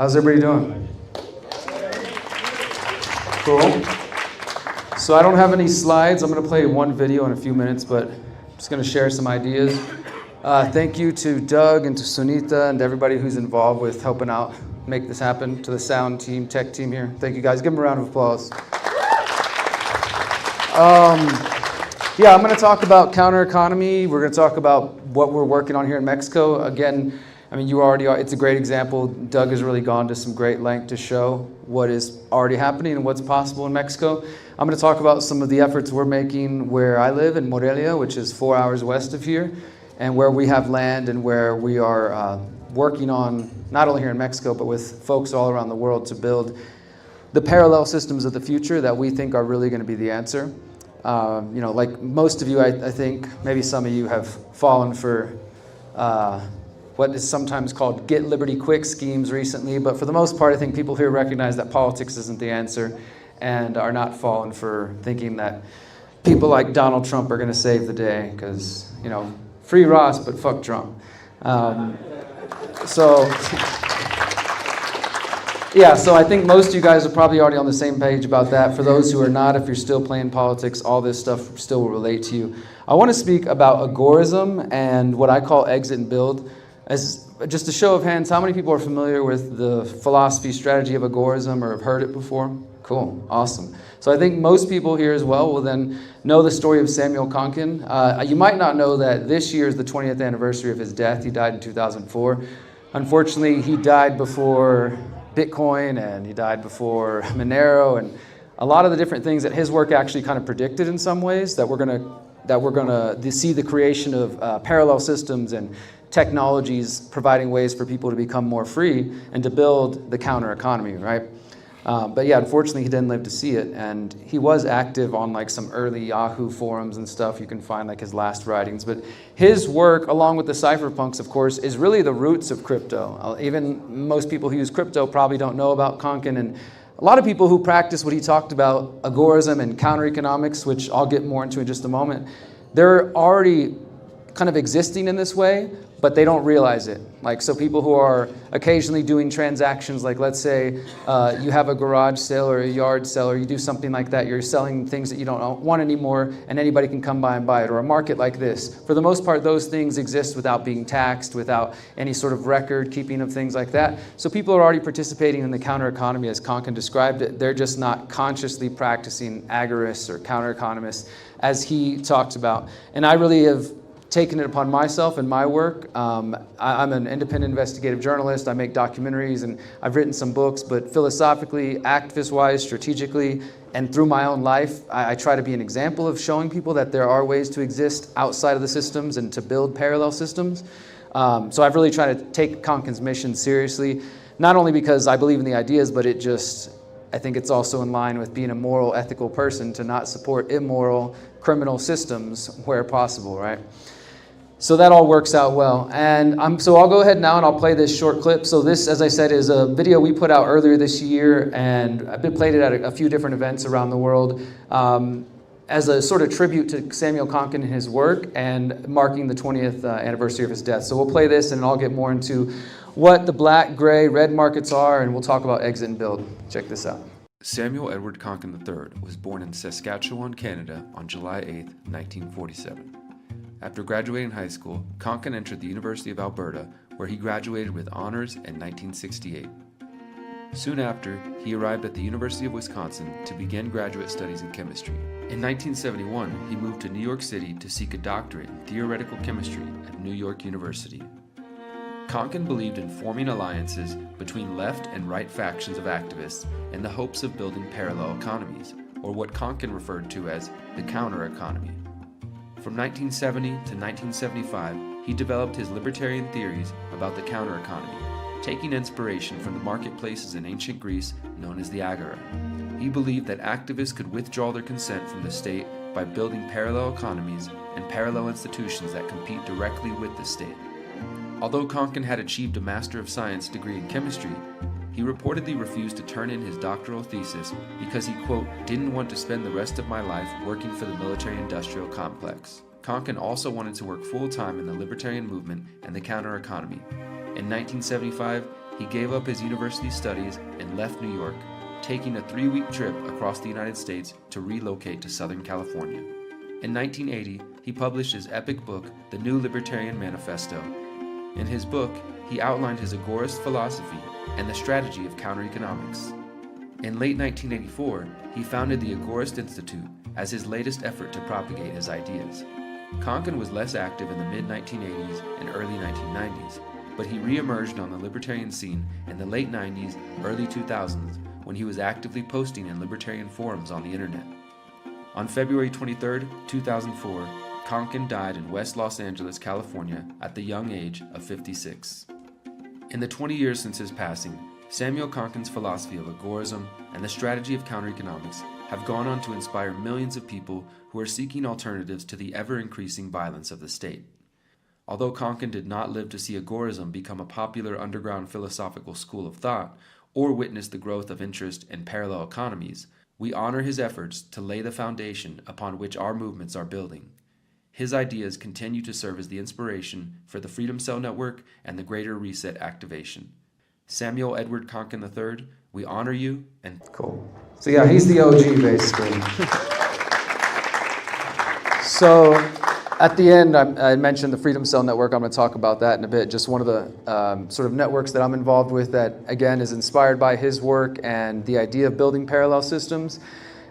How's everybody doing? Cool. So I don't have any slides. I'm going to play one video in a few minutes, but I'm just going to share some ideas. Thank you to Doug and to Sunita and to everybody who's involved with helping out make this happen, to the sound team, tech team here. Thank you guys. Give them a round of applause. Yeah, I'm going to talk about counter economy. We're going to talk about what we're working on here in Mexico. Again, I mean, you already are. It's a great example. Doug has really gone to some great length to show what is already happening and what's possible in Mexico. I'm going to talk about some of the efforts we're making where I live in Morelia, which is 4 hours west of here, and where we have land and where we are working on, not only here in Mexico, but with folks all around the world to build the parallel systems of the future that we think are really going to be the answer. You know, like most of you, I think, maybe some of you have fallen for what is sometimes called get liberty quick schemes recently, but for the most part, I think people here recognize that politics isn't the answer and are not falling for thinking that people like Donald Trump are going to save the day because, you know, free Ross, but fuck Trump. Yeah, so I think most of you guys are probably already on the same page about that. For those who are not, if you're still playing politics, all this stuff still will relate to you. I want to speak about agorism and what I call exit and build. As just a show of hands, how many people are familiar with the philosophy, strategy of agorism or have heard it before? Cool, awesome. So I think most people here as well will then know the story of Samuel Konkin. You might not know that this year is the 20th anniversary of his death. He died in 2004. Unfortunately, he died before Bitcoin and he died before Monero and a lot of the different things that his work actually kind of predicted in some ways, that we're gonna see the creation of parallel systems and technologies providing ways for people to become more free and to build the counter economy, right? But yeah, unfortunately, he didn't live to see it, and he was active on like some early Yahoo forums and stuff. You can find like his last writings, but his work, along with the cypherpunks, of course, is really the roots of crypto. Even most people who use crypto probably don't know about Konkin, and a lot of people who practice what he talked about, agorism and counter economics, which I'll get more into in just a moment, they're already kind of existing in this way, but they don't realize it. Like, so people who are occasionally doing transactions, like let's say you have a garage sale or a yard sale, or you do something like that, you're selling things that you don't want anymore and anybody can come by and buy it, or a market like this. For the most part, those things exist without being taxed, without any sort of record keeping of things like that. So people are already participating in the counter economy as Konkin described it. They're just not consciously practicing agorists or counter economists as he talked about. And I really have taken it upon myself in my work. I'm an independent investigative journalist. I make documentaries and I've written some books, but philosophically, activist-wise, strategically, and through my own life, I try to be an example of showing people that there are ways to exist outside of the systems and to build parallel systems. So I've really tried to take Konkin's mission seriously, not only because I believe in the ideas, but I think it's also in line with being a moral, ethical person to not support immoral, criminal systems where possible, right? So that all works out well. And so I'll go ahead now and I'll play this short clip. So this, as I said, is a video we put out earlier this year, and I've been played it at a few different events around the world as a sort of tribute to Samuel Konkin and his work and marking the 20th anniversary of his death. So we'll play this and I'll get more into what the black, gray, red markets are, and we'll talk about exit and build. Check this out. Samuel Edward Konkin III was born in Saskatchewan, Canada on July 8, 1947. After graduating high school, Konkin entered the University of Alberta, where he graduated with honors in 1968. Soon after, he arrived at the University of Wisconsin to begin graduate studies in chemistry. In 1971, he moved to New York City to seek a doctorate in theoretical chemistry at New York University. Konkin believed in forming alliances between left and right factions of activists in the hopes of building parallel economies, or what Konkin referred to as the counter economy. From 1970 to 1975, he developed his libertarian theories about the counter economy, taking inspiration from the marketplaces in ancient Greece known as the agora. He believed that activists could withdraw their consent from the state by building parallel economies and parallel institutions that compete directly with the state. Although Konkin had achieved a Master of Science degree in chemistry, he reportedly refused to turn in his doctoral thesis because he, quote, didn't want to spend the rest of my life working for the military-industrial complex. Konkin also wanted to work full-time in the libertarian movement and the counter-economy. In 1975, he gave up his university studies and left New York, taking a 3-week trip across the United States to relocate to Southern California. In 1980, he published his epic book, The New Libertarian Manifesto. In his book, he outlined his agorist philosophy and the strategy of counter-economics. In late 1984, he founded the Agorist Institute as his latest effort to propagate his ideas. Konkin was less active in the mid-1980s and early 1990s, but he re-emerged on the libertarian scene in the late 90s, early 2000s, when he was actively posting in libertarian forums on the internet. On February 23, 2004, Konkin died in West Los Angeles, California, at the young age of 56. In the 20 years since his passing, Samuel Konkin's philosophy of agorism and the strategy of counter-economics have gone on to inspire millions of people who are seeking alternatives to the ever-increasing violence of the state. Although Konkin did not live to see agorism become a popular underground philosophical school of thought or witness the growth of interest in parallel economies, we honor his efforts to lay the foundation upon which our movements are building. His ideas continue to serve as the inspiration for the Freedom Cell Network and the Greater Reset activation. Samuel Edward Konkin III, we honor you and... Cool. So yeah, he's the OG basically. So at the end, I mentioned the Freedom Cell Network. I'm going to talk about that in a bit. Just one of the sort of networks that I'm involved with that, again, is inspired by his work and the idea of building parallel systems.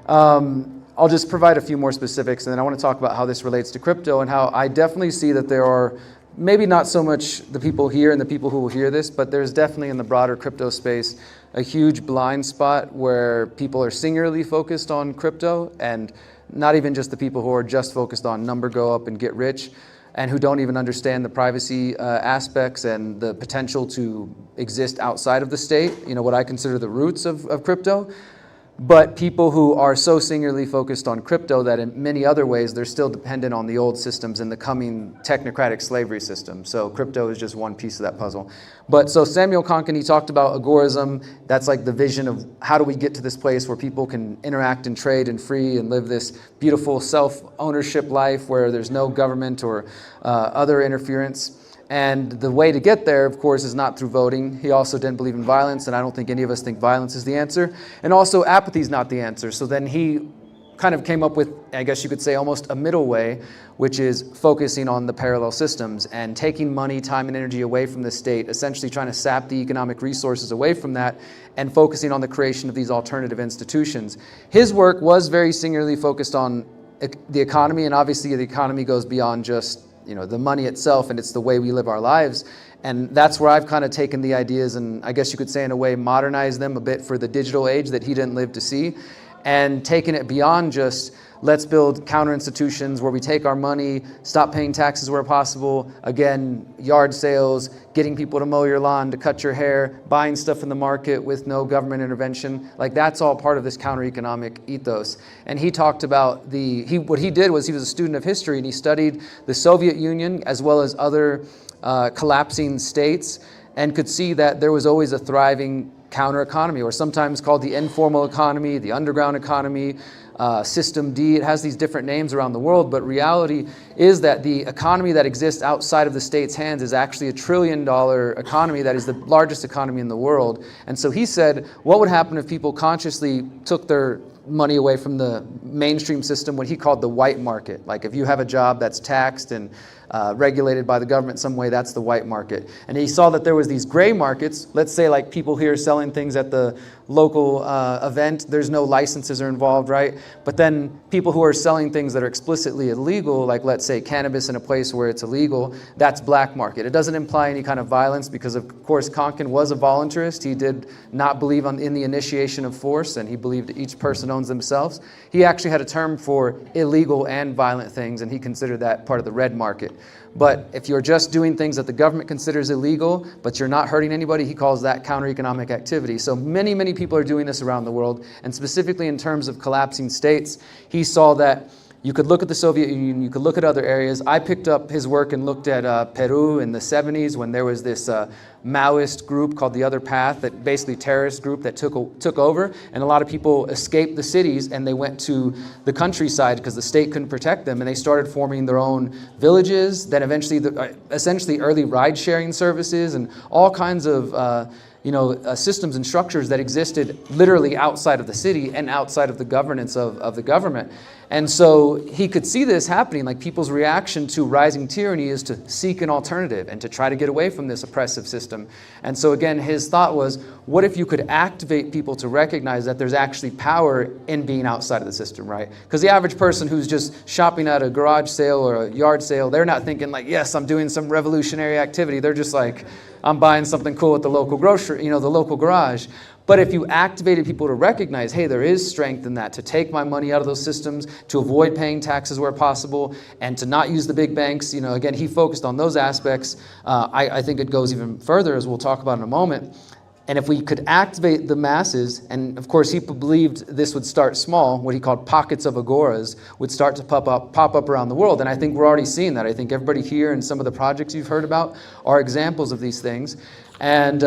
I'll just provide a few more specifics, and then I want to talk about how this relates to crypto and how I definitely see that there are maybe not so much the people here and the people who will hear this, but there's definitely in the broader crypto space a huge blind spot where people are singularly focused on crypto, and not even just the people who are just focused on number go up and get rich, and who don't even understand the privacy aspects and the potential to exist outside of the state, you know, what I consider the roots of crypto. But people who are so singularly focused on crypto that in many other ways they're still dependent on the old systems and the coming technocratic slavery system. So crypto is just one piece of that puzzle. But so Samuel Konkin, he talked about agorism. That's like the vision of how do we get to this place where people can interact and trade and free and live this beautiful self-ownership life where there's no government or other interference. And the way to get there, of course, is not through voting. He also didn't believe in violence, and I don't think any of us think violence is the answer. And also apathy is not the answer. So then he kind of came up with, I guess you could say, almost a middle way, which is focusing on the parallel systems and taking money, time, and energy away from the state, essentially trying to sap the economic resources away from that and focusing on the creation of these alternative institutions. His work was very singularly focused on the economy, and obviously the economy goes beyond just the money itself, and it's the way we live our lives. And that's where I've kind of taken the ideas and I guess you could say in a way modernized them a bit for the digital age that he didn't live to see, and taken it beyond just let's build counter institutions where we take our money, stop paying taxes where possible, again, yard sales, getting people to mow your lawn, to cut your hair, buying stuff in the market with no government intervention. Like that's all part of this counter-economic ethos. And he talked about what he did was he was a student of history and he studied the Soviet Union as well as other collapsing states and could see that there was always a thriving counter economy, or sometimes called the informal economy, the underground economy, System D. It has these different names around the world, but reality is that the economy that exists outside of the state's hands is actually a $1 trillion economy that is the largest economy in the world. And so he said, what would happen if people consciously took their money away from the mainstream system, what he called the white market? Like if you have a job that's taxed and regulated by the government some way, that's the white market. And he saw that there was these gray markets, let's say like people here selling things at the local event, there's no licenses are involved, right? But then people who are selling things that are explicitly illegal, like let's say cannabis in a place where it's illegal, that's black market. It doesn't imply any kind of violence because of course Konkin was a voluntarist. He did not believe in the initiation of force, and he believed that each person owns themselves. He actually had a term for illegal and violent things, and he considered that part of the red market. But if you're just doing things that the government considers illegal, but you're not hurting anybody, he calls that counter-economic activity. So many, many people are doing this around the world, and specifically in terms of collapsing states, he saw that you could look at the Soviet Union, you could look at other areas. I picked up his work and looked at Peru in the 70s when there was this Maoist group called the Other Path, that basically terrorist group that took over, and a lot of people escaped the cities and they went to the countryside because the state couldn't protect them, and they started forming their own villages. Then eventually, essentially early ride-sharing services and all kinds of systems and structures that existed literally outside of the city and outside of the governance of the government. And so he could see this happening, like people's reaction to rising tyranny is to seek an alternative and to try to get away from this oppressive system. And so again, his thought was, what if you could activate people to recognize that there's actually power in being outside of the system, right? Because the average person who's just shopping at a garage sale or a yard sale, they're not thinking like, yes, I'm doing some revolutionary activity. They're just like, I'm buying something cool at the local grocery, the local garage. But if you activated people to recognize, hey, there is strength in that, to take my money out of those systems, to avoid paying taxes where possible, and to not use the big banks, again, he focused on those aspects. I think it goes even further, as we'll talk about in a moment. And if we could activate the masses, and of course he believed this would start small, what he called pockets of agoras would start to pop up around the world. And I think we're already seeing that. I think everybody here and some of the projects you've heard about are examples of these things. And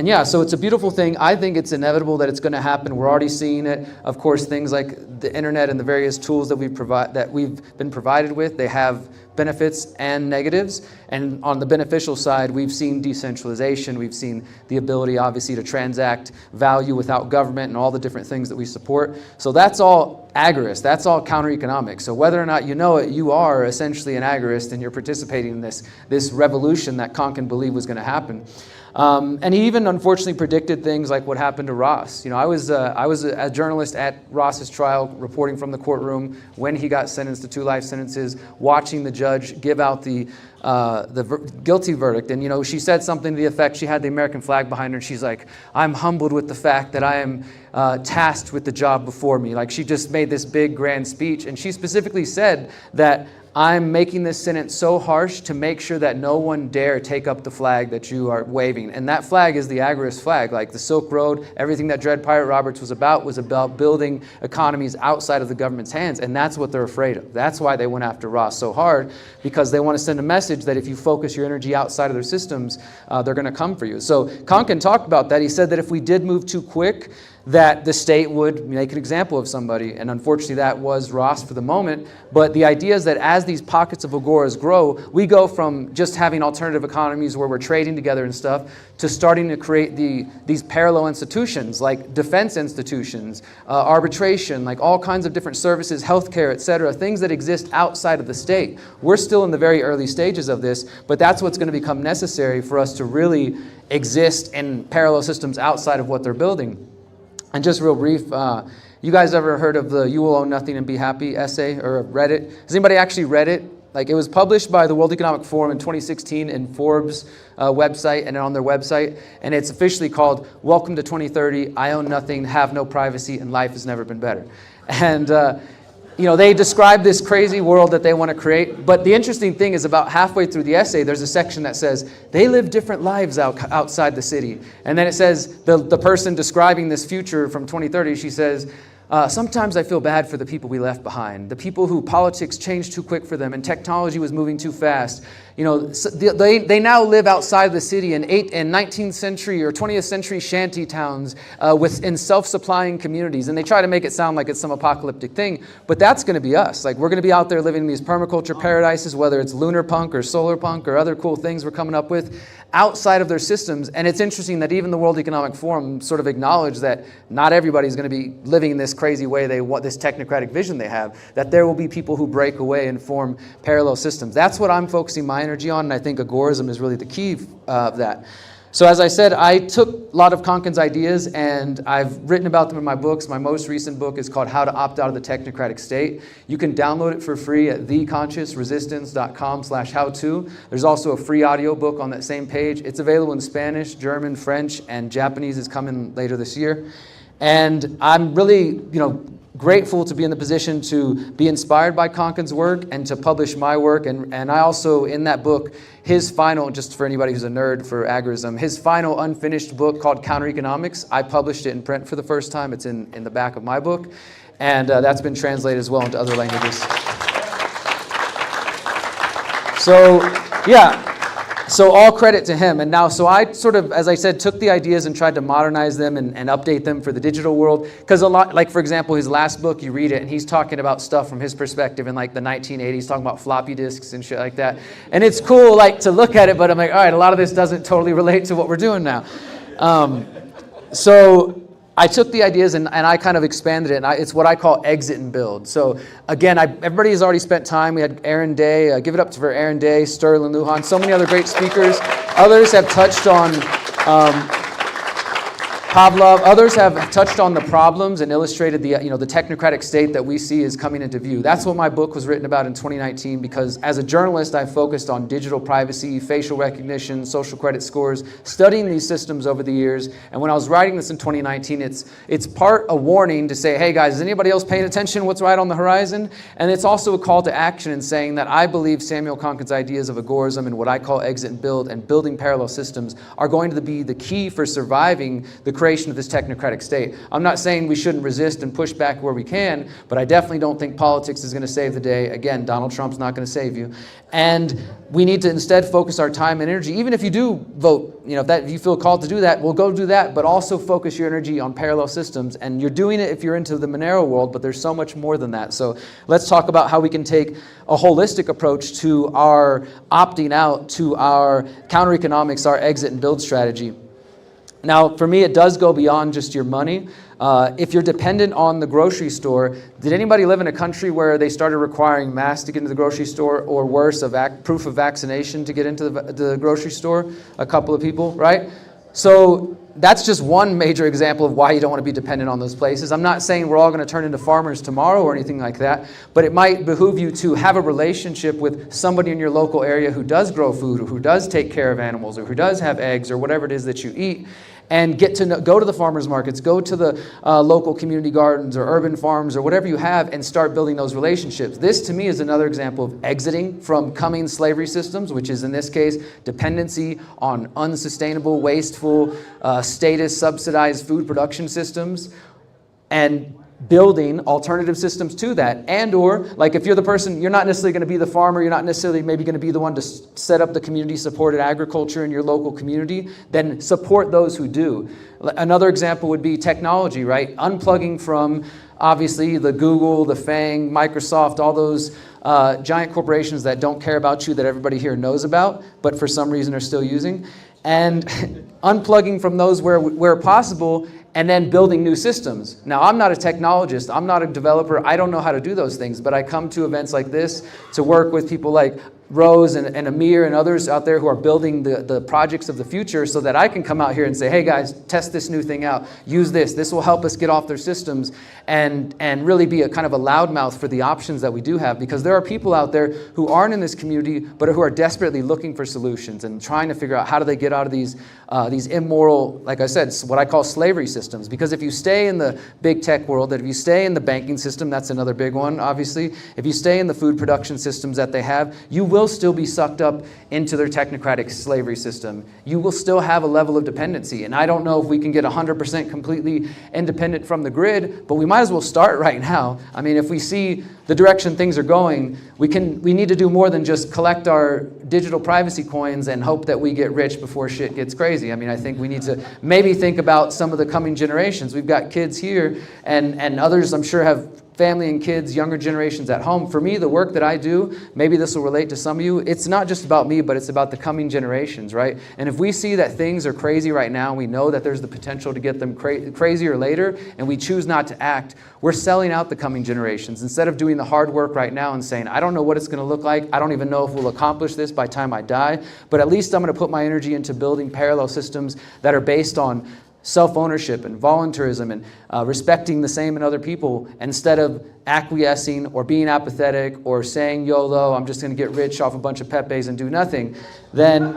yeah, so it's a beautiful thing. I think it's inevitable that it's going to happen. We're already seeing it. Of course, things like the internet and the various tools that we've been provided with, they have benefits and negatives. And on the beneficial side, we've seen decentralization. We've seen the ability, obviously, to transact value without government and all the different things that we support. So that's all agorist. That's all counter-economic. So whether or not you know it, you are essentially an agorist, and you're participating in this revolution that Konkin believed was going to happen. And he even unfortunately predicted things like what happened to Ross. I was a journalist at Ross's trial, reporting from the courtroom when he got sentenced to 2 life sentences, watching the judge give out the guilty verdict. And she said something to the effect, she had the American flag behind her, and she's like, I'm humbled with the fact that I am tasked with the job before me. Like, she just made this big grand speech, and she specifically said that I'm making this sentence so harsh to make sure that no one dare take up the flag that you are waving. And that flag is the agorist flag. Like the Silk Road, everything that Dread Pirate Roberts was about building economies outside of the government's hands. And that's what they're afraid of. That's why they went after Ross so hard, because they want to send a message that if you focus your energy outside of their systems, they're going to come for you. So Konkin talked about that. He said that if we did move too quick, that the state would make an example of somebody. And unfortunately, that was Ross for the moment. But the idea is that as these pockets of agoras grow, we go from just having alternative economies where we're trading together and stuff to starting to create these parallel institutions like defense institutions, arbitration, like all kinds of different services, healthcare, et cetera, things that exist outside of the state. We're still in the very early stages of this, but that's what's going to become necessary for us to really exist in parallel systems outside of what they're building. And just real brief, you guys ever heard of the You Will Own Nothing and Be Happy essay or read it? Has anybody actually read it? Like, it was published by the World Economic Forum in 2016 in Forbes website and on their website. And it's officially called Welcome to 2030, I Own Nothing, Have No Privacy, and Life Has Never Been Better. And they describe this crazy world that they want to create. But the interesting thing is about halfway through the essay, there's a section that says, they live different lives outside the city. And then it says, the person describing this future from 2030, she says, sometimes I feel bad for the people we left behind, the people who politics changed too quick for them and technology was moving too fast. They now live outside the city in 19th century or 20th century shanty towns in self-supplying communities. And they try to make it sound like it's some apocalyptic thing, but that's going to be us. Like, we're going to be out there living in these permaculture paradises, whether it's lunar punk or solar punk or other cool things we're coming up with outside of their systems. And it's interesting that even the World Economic Forum sort of acknowledged that not everybody's going to be living in this crazy way they want, this technocratic vision they have, that there will be people who break away and form parallel systems. That's what I'm focusing my energy on, and I think agorism is really the key of that. So as I said, I took a lot of Konkin's ideas and I've written about them in my books. My most recent book is called How to Opt Out of the Technocratic State. You can download it for free at theconsciousresistance.com/how-to. There's also a free audio book on that same page. It's available in Spanish, German, French, and Japanese is coming later this year. And I'm really, grateful to be in the position to be inspired by Konkin's work and to publish my work. And I also, in that book, his final, just for anybody who's a nerd for agorism, his final unfinished book called Counter Economics, I published it in print for the first time. It's in the back of my book. And that's been translated as well into other languages. So, yeah. So all credit to him. And now, so I sort of, as I said, took the ideas and tried to modernize them and update them for the digital world. Because a lot, like for example, his last book, you read it, and he's talking about stuff from his perspective in like the 1980s, talking about floppy disks and shit like that. And it's cool like to look at it, but I'm like, all right, a lot of this doesn't totally relate to what we're doing now. So I took the ideas and I kind of expanded it, and it's what I call exit and build. So again, everybody has already spent time. We had Aaron Day. Give it up for Aaron Day, Sterling Lujan, so many other great speakers. Others have touched on Pavlov, others have touched on the problems and illustrated the technocratic state that we see is coming into view. That's what my book was written about in 2019, because as a journalist, I focused on digital privacy, facial recognition, social credit scores, studying these systems over the years. And when I was writing this in 2019, it's part a warning to say, hey guys, is anybody else paying attention? What's right on the horizon? And it's also a call to action in saying that I believe Samuel Konkin's ideas of agorism and what I call exit and build and building parallel systems are going to be the key for surviving the creation of this technocratic state. I'm not saying we shouldn't resist and push back where we can, but I definitely don't think politics is going to save the day. Again, Donald Trump's not going to save you. And we need to instead focus our time and energy, even if you do vote, if you feel called to do that, we'll go do that, but also focus your energy on parallel systems. And you're doing it if you're into the Monero world, but there's so much more than that. So let's talk about how we can take a holistic approach to our opting out, to our counter economics, our exit and build strategy. Now, for me, it does go beyond just your money. If you're dependent on the grocery store, did anybody live in a country where they started requiring masks to get into the grocery store, or worse, proof of vaccination to get into the grocery store? A couple of people, right? So that's just one major example of why you don't want to be dependent on those places. I'm not saying we're all going to turn into farmers tomorrow or anything like that, but it might behoove you to have a relationship with somebody in your local area who does grow food, or who does take care of animals, or who does have eggs, or whatever it is that you eat, and get to go to the farmers markets, go to the local community gardens or urban farms or whatever you have, and start building those relationships. This, to me, is another example of exiting from coming slavery systems, which is, in this case, dependency on unsustainable, wasteful, status subsidized food production systems, and building alternative systems to that. And or, like, if you're the person, you're not necessarily going to be the farmer, you're not necessarily maybe going to be the one to set up the community supported agriculture in your local community, then support those who do. Another example would be technology, right? Unplugging from, obviously, the Google, the FANG, Microsoft, all those giant corporations that don't care about you, that everybody here knows about, but for some reason are still using. And unplugging from those where possible, and then building new systems. Now, I'm not a technologist, I'm not a developer, I don't know how to do those things, but I come to events like this to work with people like Rose and Amir and others out there who are building the projects of the future, so that I can come out here and say, hey guys, test this new thing out, use this will help us get off their systems, and really be a kind of a loudmouth for the options that we do have, because there are people out there who aren't in this community, but who are desperately looking for solutions and trying to figure out how do they get out of these immoral, like I said, what I call slavery systems. Because if you stay in the big tech world, if you stay in the banking system, that's another big one, obviously, if you stay in the food production systems that they have, you will still be sucked up into their technocratic slavery system. You will still have a level of dependency. And I don't know if we can get 100% completely independent from the grid, but we might as well start right now. I mean, if we see the direction things are going, we need to do more than just collect our digital privacy coins and hope that we get rich before shit gets crazy. I mean, I think we need to maybe think about some of the coming generations. We've got kids here, and others I'm sure have family and kids, younger generations at home. For me, the work that I do, maybe this will relate to some of you, it's not just about me, but it's about the coming generations, right? And if we see that things are crazy right now, we know that there's the potential to get them crazier later, and we choose not to act, we're selling out the coming generations. Instead of doing the hard work right now and saying, I don't know what it's going to look like, I don't even know if we'll accomplish this by the time I die, but at least I'm going to put my energy into building parallel systems that are based on self-ownership and voluntarism and respecting the same in other people, instead of acquiescing or being apathetic or saying YOLO, I'm just going to get rich off a bunch of Pepes and do nothing. Then,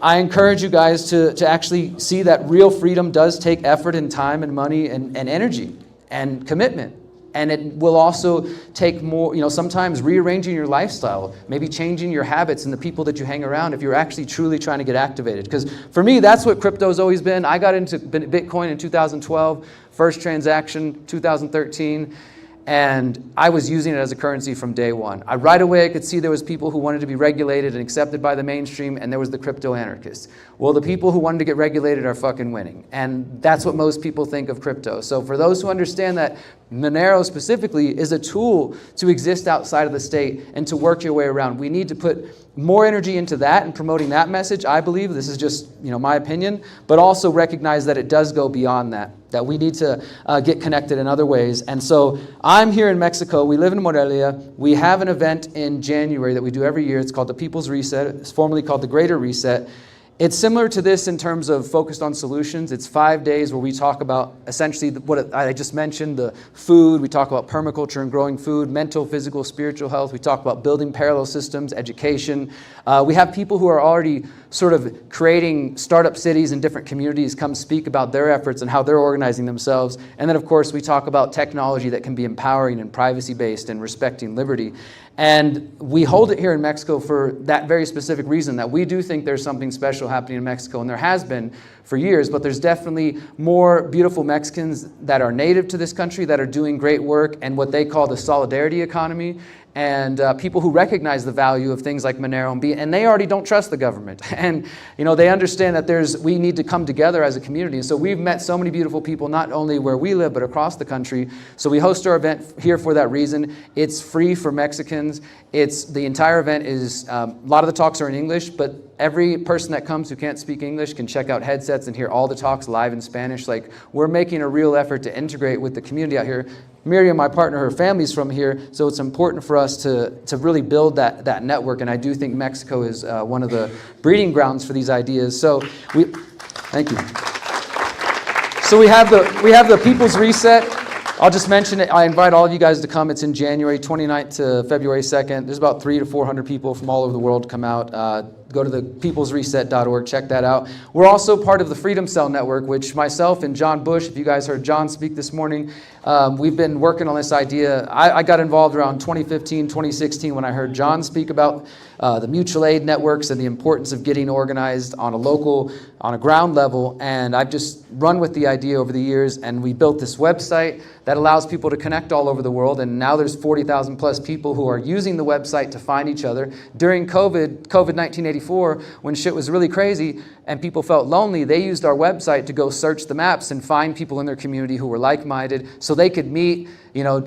I encourage you guys to actually see that real freedom does take effort and time and money and energy and commitment. And it will also take more, sometimes rearranging your lifestyle, maybe changing your habits and the people that you hang around if you're actually truly trying to get activated. Because for me, that's what crypto's always been. I got into Bitcoin in 2012, first transaction 2013. And I was using it as a currency from day one. Right away I could see there was people who wanted to be regulated and accepted by the mainstream, and there was the crypto anarchists. Well, the people who wanted to get regulated are fucking winning. And that's what most people think of crypto. So for those who understand that Monero specifically is a tool to exist outside of the state and to work your way around, we need to put more energy into that and promoting that message. I believe this is just my opinion, but also recognize that it does go beyond that we need to get connected in other ways. And so I'm here in Mexico. We live in Morelia. We have an event in January that we do every year. It's called the People's Reset. It's formerly called the Greater Reset. It's similar to this in terms of focused on solutions. It's 5 days where we talk about essentially what I just mentioned, the food. We talk about permaculture and growing food, mental, physical, spiritual health. We talk about building parallel systems, education. We have people who are already sort of creating startup cities in different communities come speak about their efforts and how they're organizing themselves. And then, of course, we talk about technology that can be empowering and privacy-based and respecting liberty. And we hold it here in Mexico for that very specific reason, that we do think there's something special happening in Mexico, and there has been for years, but there's definitely more beautiful Mexicans that are native to this country that are doing great work and what they call the solidarity economy, and people who recognize the value of things like Monero and they already don't trust the government. And they understand that we need to come together as a community. And so we've met so many beautiful people, not only where we live, but across the country. So we host our event here for that reason. It's free for Mexicans. The entire event is, a lot of the talks are in English, but every person that comes who can't speak English can check out headsets and hear all the talks live in Spanish. Like, we're making a real effort to integrate with the community out here. Miriam, my partner, her family's from here, so it's important for us to really build that network, and I do think Mexico is one of the breeding grounds for these ideas. So thank you. So we have the People's Reset. I'll just mention it. I invite all of you guys to come. It's in January 29th to February 2nd. There's about 300 to 400 people from all over the world to come out. Go to the peoplesreset.org, check that out. We're also part of the Freedom Cell Network, which myself and John Bush, if you guys heard John speak this morning, we've been working on this idea. I got involved around 2015, 2016 when I heard John speak about the mutual aid networks and the importance of getting organized on a ground level. And I've just run with the idea over the years, and we built this website that allows people to connect all over the world. And now there's 40,000 plus people who are using the website to find each other. During COVID 1984, when shit was really crazy and people felt lonely, they used our website to go search the maps and find people in their community who were like-minded so they could meet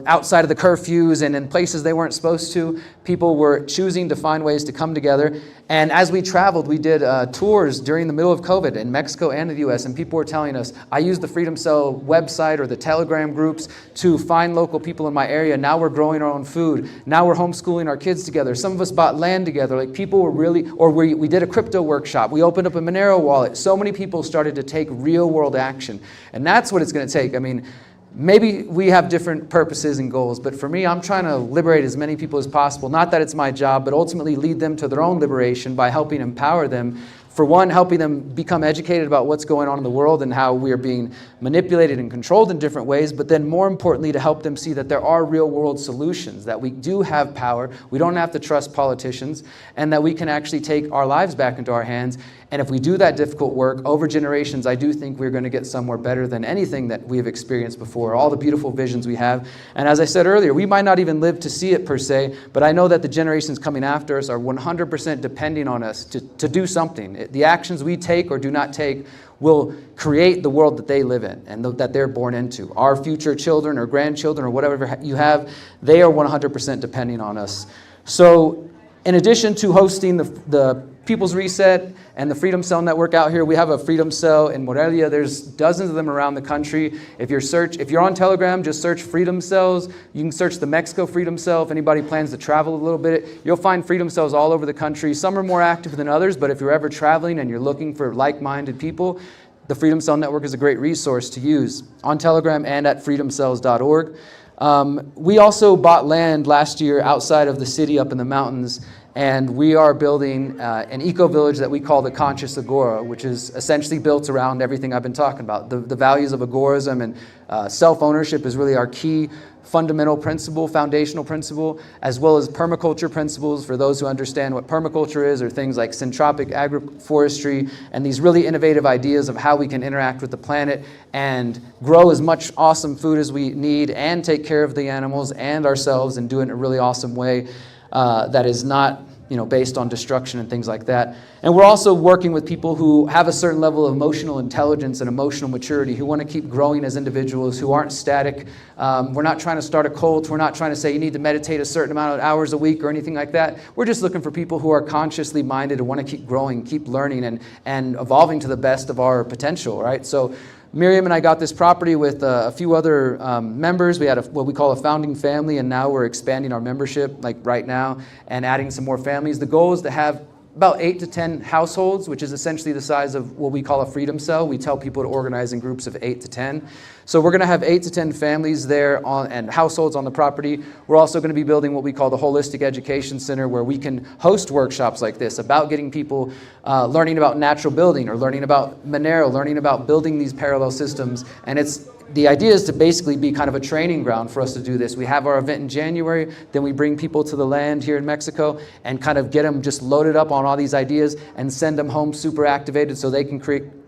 outside of the curfews and in places they weren't supposed to. People were choosing to find ways to come together. And as we traveled, we did tours during the middle of COVID in Mexico and the US, and people were telling us, I used the Freedom Cell website or the Telegram groups to find local people in my area. Now we're growing our own food. Now we're homeschooling our kids together. Some of us bought land together. Like, people were really, or we did a crypto workshop. We opened up a Monero wallet. So many people started to take real world action. And that's what it's going to take. I mean, maybe we have different purposes and goals, but for me, I'm trying to liberate as many people as possible. Not that it's my job, but ultimately lead them to their own liberation by helping empower them. For one, helping them become educated about what's going on in the world and how we are being manipulated and controlled in different ways, but then more importantly, to help them see that there are real world solutions, that we do have power, we don't have to trust politicians, and that we can actually take our lives back into our hands. And if we do that difficult work over generations, I do think we're going to get somewhere better than anything that we have experienced before, all the beautiful visions we have. And as I said earlier, we might not even live to see it per se, but I know that the generations coming after us are 100% depending on us to do something. The actions we take or do not take will create the world that they live in and that they're born into. Our future children or grandchildren or whatever you have, they are 100% depending on us. So in addition to hosting the People's Reset and the Freedom Cell Network out here, we have a Freedom Cell in Morelia. There's dozens of them around the country. If you're on Telegram, just search Freedom Cells. You can search the Mexico Freedom Cell. If anybody plans to travel a little bit, you'll find Freedom Cells all over the country. Some are more active than others, but if you're ever traveling and you're looking for like-minded people, the Freedom Cell Network is a great resource to use on Telegram and at freedomcells.org. We also bought land last year outside of the city up in the mountains, And we are building an eco-village that we call the Conscious Agora, which is essentially built around everything I've been talking about. The values of agorism and self-ownership is really our key fundamental principle, foundational principle, as well as permaculture principles for those who understand what permaculture is, or things like syntropic agroforestry, and these really innovative ideas of how we can interact with the planet and grow as much awesome food as we need and take care of the animals and ourselves and do it in a really awesome way that is not based on destruction and things like that. And we're also working with people who have a certain level of emotional intelligence and emotional maturity, who want to keep growing as individuals, who aren't static. We're not trying to start a cult. We're not trying to say you need to meditate a certain amount of hours a week or anything like that. We're just looking for people who are consciously minded and want to keep growing, keep learning, and evolving to the best of our potential, right? So Miriam and I got this property with a few other members. We had what we call a founding family, and now we're expanding our membership like right now and adding some more families. The goal is to have about 8 to 10 households, which is essentially the size of what we call a freedom cell. We tell people to organize in groups of 8 to 10. So we're going to have 8 to 10 families there and households on the property. We're also going to be building what we call the Holistic Education Center, where we can host workshops like this about getting people learning about natural building, or learning about Monero, learning about building these parallel systems. And the idea is to basically be kind of a training ground for us to do this. We have our event in January, then we bring people to the land here in Mexico and kind of get them just loaded up on all these ideas and send them home super activated so they can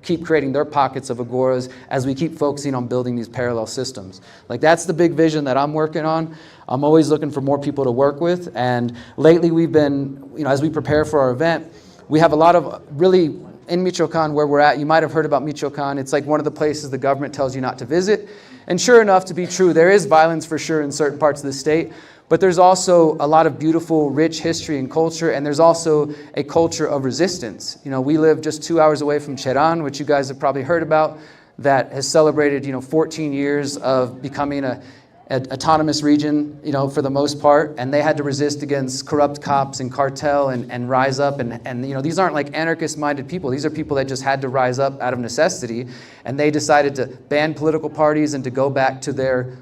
keep creating their pockets of agoras as we keep focusing on building these parallel systems. Like, that's the big vision that I'm working on. I'm always looking for more people to work with, and lately we've been, as we prepare for our event, we have a lot of really, in Michoacan where we're at, you might have heard about Michoacan. It's like one of the places the government tells you not to visit. And sure enough to be true, there is violence for sure in certain parts of the state, but there's also a lot of beautiful, rich history and culture, and there's also a culture of resistance. We live just 2 hours away from Cheran, which you guys have probably heard about, that has celebrated, 14 years of becoming an autonomous region, for the most part, and they had to resist against corrupt cops and cartel and rise up, and these aren't like anarchist-minded people. These are people that just had to rise up out of necessity, and they decided to ban political parties and to go back to their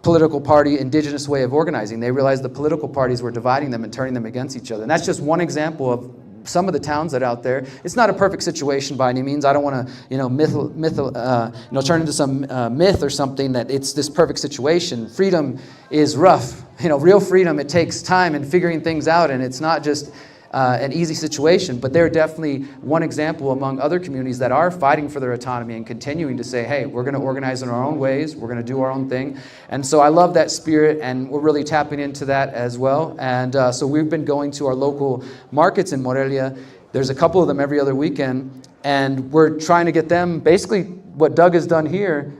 political party indigenous way of organizing. They realized the political parties were dividing them and turning them against each other. And that's just one example of some of the towns that are out there. It's not a perfect situation by any means. I don't want to, turn into some myth or something that it's this perfect situation. Freedom is rough. Real freedom, it takes time and figuring things out, and it's not just an easy situation, but they're definitely one example among other communities that are fighting for their autonomy and continuing to say, hey, we're going to organize in our own ways, we're going to do our own thing. And so I love that spirit, and we're really tapping into that as well. And so we've been going to our local markets in Morelia. There's a couple of them every other weekend, and we're trying to get them, basically what Doug has done here,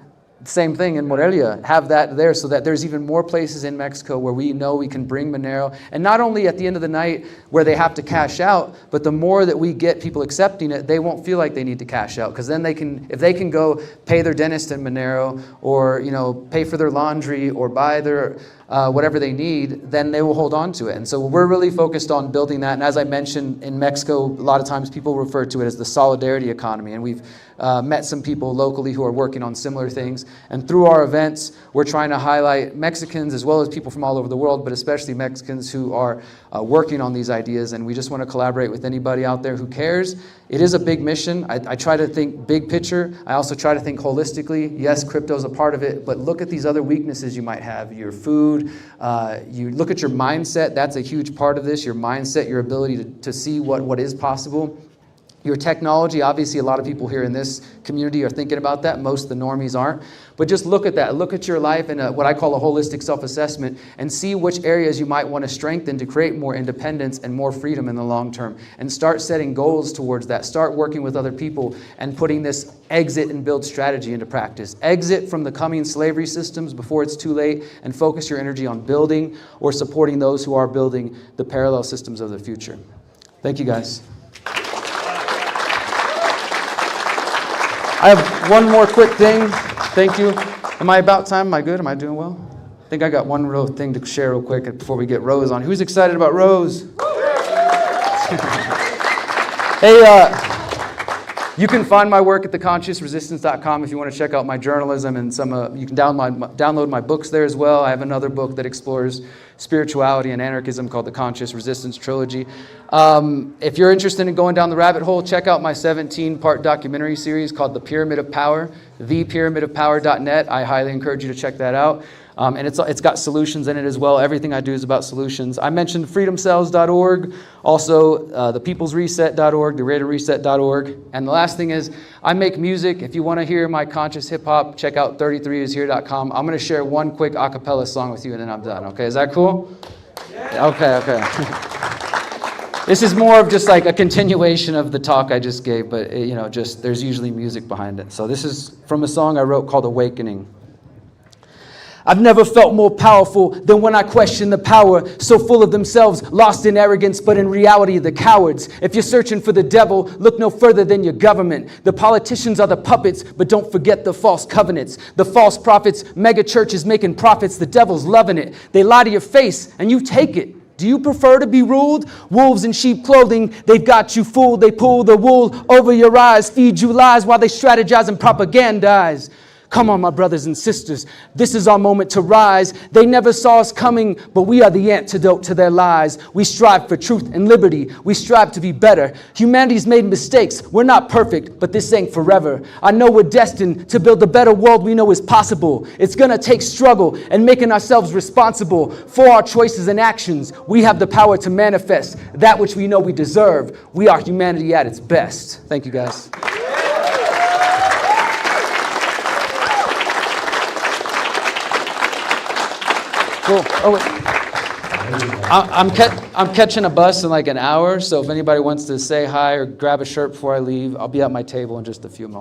same thing in Morelia, have that there so that there's even more places in Mexico where we know we can bring Monero. And not only at the end of the night where they have to cash out, but the more that we get people accepting it, they won't feel like they need to cash out. Because then if they can go pay their dentist in Monero, or pay for their laundry, or buy their whatever they need, then they will hold on to it. And so we're really focused on building that. And as I mentioned, in Mexico, a lot of times people refer to it as the solidarity economy. And we've met some people locally who are working on similar things. And through our events, we're trying to highlight Mexicans as well as people from all over the world, but especially Mexicans who are working on these ideas. And we just want to collaborate with anybody out there who cares. It is a big mission. I try to think big picture. I also try to think holistically. Yes, crypto's a part of it, but look at these other weaknesses you might have. Your food, you look at your mindset. That's a huge part of this. Your mindset, your ability to see what is possible. Your technology, obviously a lot of people here in this community are thinking about that. Most of the normies aren't. But just look at that. Look at your life in what I call a holistic self-assessment, and see which areas you might want to strengthen to create more independence and more freedom in the long term. And start setting goals towards that. Start working with other people and putting this exit and build strategy into practice. Exit from the coming slavery systems before it's too late, and focus your energy on building or supporting those who are building the parallel systems of the future. Thank you, guys. I have one more quick thing. Thank you. Am I about time? Am I good? Am I doing well? I think I got one real thing to share real quick before we get Rose on. Who's excited about Rose? Hey, You can find my work at theconsciousresistance.com if you want to check out my journalism and you can download my books there as well. I have another book that explores spirituality and anarchism called The Conscious Resistance Trilogy. If you're interested in going down the rabbit hole, check out my 17-part documentary series called The Pyramid of Power, thepyramidofpower.net. I highly encourage you to check that out. And it's got solutions in it as well. Everything I do is about solutions. I mentioned freedomcells.org, also thepeoplesreset.org, thereatorreset.org. And the last thing is, I make music. If you want to hear my conscious hip-hop, check out 33ishere.com. I'm going to share one quick a cappella song with you, and then I'm done. Okay, is that cool? Yeah. Okay. This is more of just like a continuation of the talk I just gave, but just there's usually music behind it. So this is from a song I wrote called Awakening. I've never felt more powerful than when I question the power, so full of themselves, lost in arrogance, but in reality the cowards. If you're searching for the devil, look no further than your government. The politicians are the puppets, but don't forget the false covenants. The false prophets, mega churches making profits, the devil's loving it. They lie to your face, and you take it. Do you prefer to be ruled? Wolves in sheep clothing, they've got you fooled. They pull the wool over your eyes, feed you lies while they strategize and propagandize. Come on, my brothers and sisters, this is our moment to rise. They never saw us coming, but we are the antidote to their lies. We strive for truth and liberty. We strive to be better. Humanity's made mistakes. We're not perfect, but this ain't forever. I know we're destined to build a better world we know is possible. It's gonna take struggle and making ourselves responsible for our choices and actions. We have the power to manifest that which we know we deserve. We are humanity at its best. Thank you, guys. Cool. Oh, wait. I'm catching a bus in like an hour, so if anybody wants to say hi or grab a shirt before I leave, I'll be at my table in just a few moments.